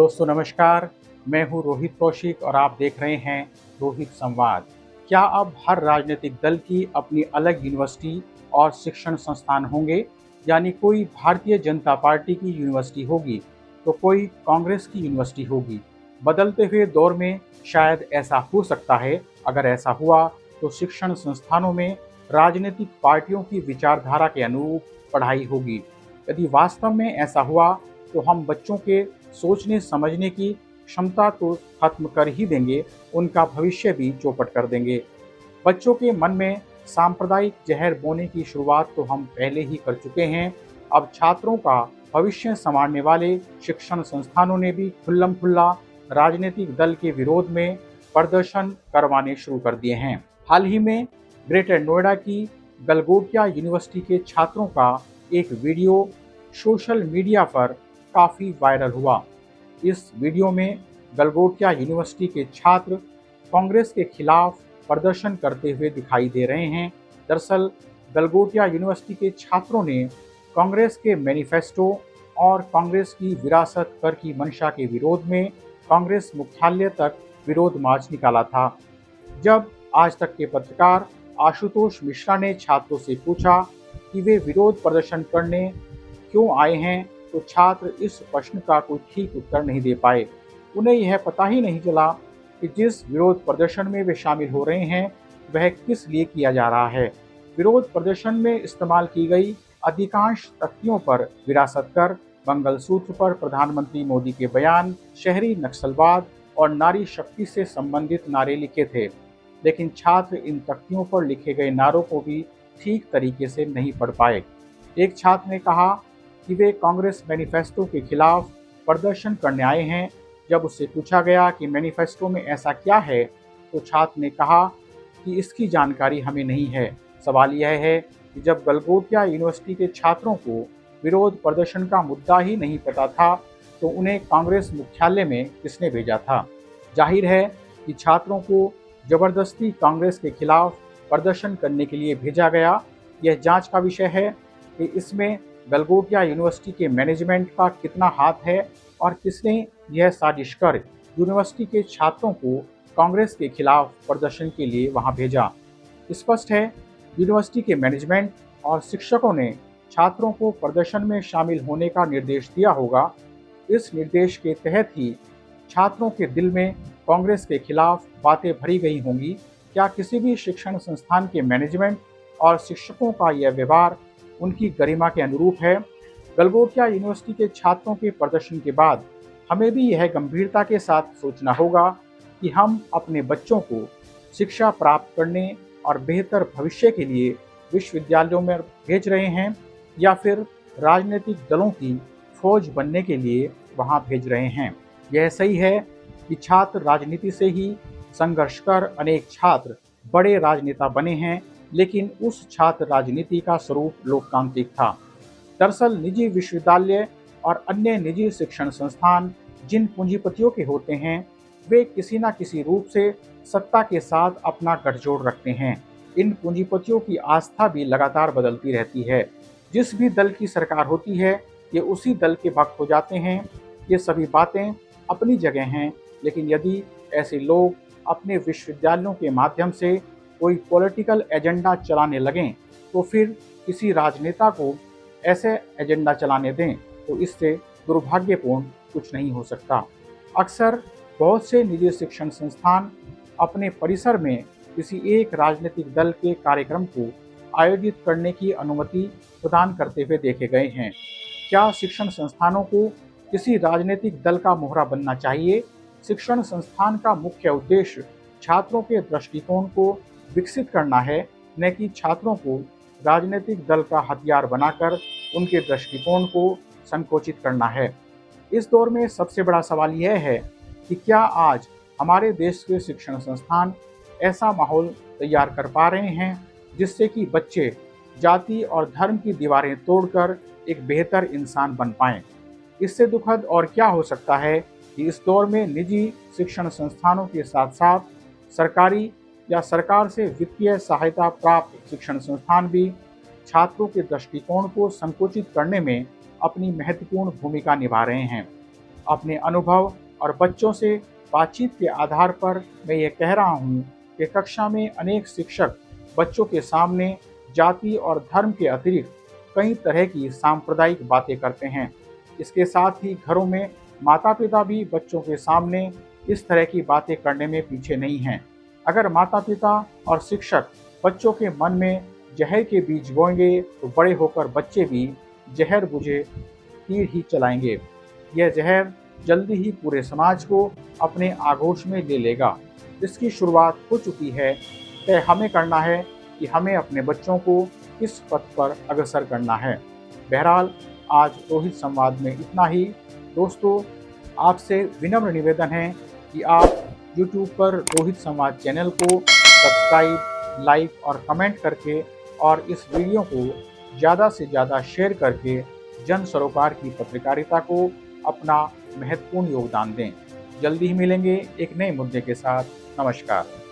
दोस्तों नमस्कार, मैं हूं रोहित कौशिक और आप देख रहे हैं रोहित संवाद। क्या अब हर राजनीतिक दल की अपनी अलग यूनिवर्सिटी और शिक्षण संस्थान होंगे? यानी कोई भारतीय जनता पार्टी की यूनिवर्सिटी होगी, तो कोई कांग्रेस की यूनिवर्सिटी होगी। बदलते हुए दौर में शायद ऐसा हो सकता है। अगर ऐसा हुआ तो शिक्षण संस्थानों में राजनीतिक पार्टियों की विचारधारा के अनुरूप पढ़ाई होगी। यदि वास्तव में ऐसा हुआ तो हम बच्चों के सोचने समझने की क्षमता तो खत्म कर ही देंगे, उनका भविष्य भी चौपट कर देंगे। बच्चों के मन में सांप्रदायिक जहर बोने की शुरुआत तो हम पहले ही कर चुके हैं। अब छात्रों का भविष्य संवारने वाले शिक्षण संस्थानों ने भी खुल्लम खुल्ला राजनीतिक दल के विरोध में प्रदर्शन करवाने शुरू कर दिए हैं। हाल ही में ग्रेटर नोएडा की गलगोटिया यूनिवर्सिटी के छात्रों का एक वीडियो सोशल मीडिया पर काफ़ी वायरल हुआ। इस वीडियो में गलगोटिया यूनिवर्सिटी के छात्र कांग्रेस के खिलाफ प्रदर्शन करते हुए दिखाई दे रहे हैं। दरअसल गलगोटिया यूनिवर्सिटी के छात्रों ने कांग्रेस के मैनिफेस्टो और कांग्रेस की विरासत कर की मंशा के विरोध में कांग्रेस मुख्यालय तक विरोध मार्च निकाला था। जब आज तक के पत्रकार आशुतोष मिश्रा ने छात्रों से पूछा कि वे विरोध प्रदर्शन करने क्यों आए हैं, तो छात्र इस प्रश्न का कोई ठीक उत्तर नहीं दे पाए। उन्हें यह पता ही नहीं चला कि जिस विरोध प्रदर्शन में वे शामिल हो रहे हैं वह किस लिए किया जा रहा है। विरोध प्रदर्शन में इस्तेमाल की गई अधिकांश तख्तियों पर विरासत कर, मंगलसूत्र पर प्रधानमंत्री मोदी के बयान, शहरी नक्सलवाद और नारी शक्ति से संबंधित नारे लिखे थे। लेकिन छात्र इन तख्तियों पर लिखे गए नारों को भी ठीक तरीके से नहीं पढ़ पाए। एक छात्र ने कहा कि वे कांग्रेस मैनिफेस्टो के खिलाफ प्रदर्शन करने आए हैं। जब उससे पूछा गया कि मैनिफेस्टो में ऐसा क्या है, तो छात्र ने कहा कि इसकी जानकारी हमें नहीं है। सवाल यह है कि जब गलगोटिया यूनिवर्सिटी के छात्रों को विरोध प्रदर्शन का मुद्दा ही नहीं पता था, तो उन्हें कांग्रेस मुख्यालय में किसने भेजा था? जाहिर है कि छात्रों को जबरदस्ती कांग्रेस के खिलाफ प्रदर्शन करने के लिए भेजा गया। यह जांच का विषय है कि इसमें गलगोटिया यूनिवर्सिटी के मैनेजमेंट का कितना हाथ है और किसने यह साजिश कर यूनिवर्सिटी के छात्रों को कांग्रेस के खिलाफ प्रदर्शन के लिए वहां भेजा। स्पष्ट है, यूनिवर्सिटी के मैनेजमेंट और शिक्षकों ने छात्रों को प्रदर्शन में शामिल होने का निर्देश दिया होगा। इस निर्देश के तहत ही छात्रों के दिल में कांग्रेस के खिलाफ बातें भरी गई होंगी। क्या किसी भी शिक्षण संस्थान के मैनेजमेंट और शिक्षकों का यह व्यवहार उनकी गरिमा के अनुरूप है? गलगोटिया यूनिवर्सिटी के छात्रों के प्रदर्शन के बाद हमें भी यह गंभीरता के साथ सोचना होगा कि हम अपने बच्चों को शिक्षा प्राप्त करने और बेहतर भविष्य के लिए विश्वविद्यालयों में भेज रहे हैं या फिर राजनीतिक दलों की फौज बनने के लिए वहां भेज रहे हैं। यह सही है कि छात्र राजनीति से ही संघर्ष कर अनेक छात्र बड़े राजनेता बने हैं, लेकिन उस छात्र राजनीति का स्वरूप लोकतांत्रिक था। दरअसल निजी विश्वविद्यालय और अन्य निजी शिक्षण संस्थान जिन पूंजीपतियों के होते हैं, वे किसी न किसी रूप से सत्ता के साथ अपना गठजोड़ रखते हैं। इन पूंजीपतियों की आस्था भी लगातार बदलती रहती है। जिस भी दल की सरकार होती है, ये उसी दल के भक्त हो जाते हैं। ये सभी बातें अपनी जगह हैं, लेकिन यदि ऐसे लोग अपने विश्वविद्यालयों के माध्यम से कोई पॉलिटिकल एजेंडा चलाने लगें, तो फिर किसी राजनेता को ऐसे एजेंडा चलाने दें, तो इससे दुर्भाग्यपूर्ण कुछ नहीं हो सकता। अक्सर बहुत से निजी शिक्षण संस्थान अपने परिसर में किसी एक राजनीतिक दल के कार्यक्रम को आयोजित करने की अनुमति प्रदान करते हुए देखे गए हैं। क्या शिक्षण संस्थानों को किसी राजनीतिक दल का मोहरा बनना चाहिए? शिक्षण संस्थान का मुख्य उद्देश्य छात्रों के दृष्टिकोण को विकसित करना है, न कि छात्रों को राजनीतिक दल का हथियार बनाकर उनके दृष्टिकोण को संकोचित करना है। इस दौर में सबसे बड़ा सवाल यह है कि क्या आज हमारे देश के शिक्षण संस्थान ऐसा माहौल तैयार कर पा रहे हैं जिससे कि बच्चे जाति और धर्म की दीवारें तोड़कर एक बेहतर इंसान बन पाएं। इससे दुखद और क्या हो सकता है कि इस दौर में निजी शिक्षण संस्थानों के साथ साथ सरकारी या सरकार से वित्तीय सहायता प्राप्त शिक्षण संस्थान भी छात्रों के दृष्टिकोण को संकुचित करने में अपनी महत्वपूर्ण भूमिका निभा रहे हैं। अपने अनुभव और बच्चों से बातचीत के आधार पर मैं ये कह रहा हूँ कि कक्षा में अनेक शिक्षक बच्चों के सामने जाति और धर्म के अतिरिक्त कई तरह की सांप्रदायिक बातें करते हैं। इसके साथ ही घरों में माता-पिता भी बच्चों के सामने इस तरह की बातें करने में पीछे नहीं हैं। अगर माता-पिता और शिक्षक बच्चों के मन में जहर के बीज बोएंगे तो बड़े होकर बच्चे भी जहर बुझे तीर ही चलाएंगे। यह जहर जल्दी ही पूरे समाज को अपने आगोश में ले लेगा। इसकी शुरुआत हो चुकी है। तय हमें करना है कि हमें अपने बच्चों को किस पथ पर अग्रसर करना है। बहरहाल आज रोहित संवाद में इतना ही। दोस्तों, आपसे विनम्र निवेदन है कि आप YouTube पर रोहित संवाद चैनल को सब्सक्राइब, लाइक और कमेंट करके और इस वीडियो को ज़्यादा से ज़्यादा शेयर करके जन सरोकार की पत्रकारिता को अपना महत्वपूर्ण योगदान दें। जल्दी ही मिलेंगे एक नए मुद्दे के साथ। नमस्कार।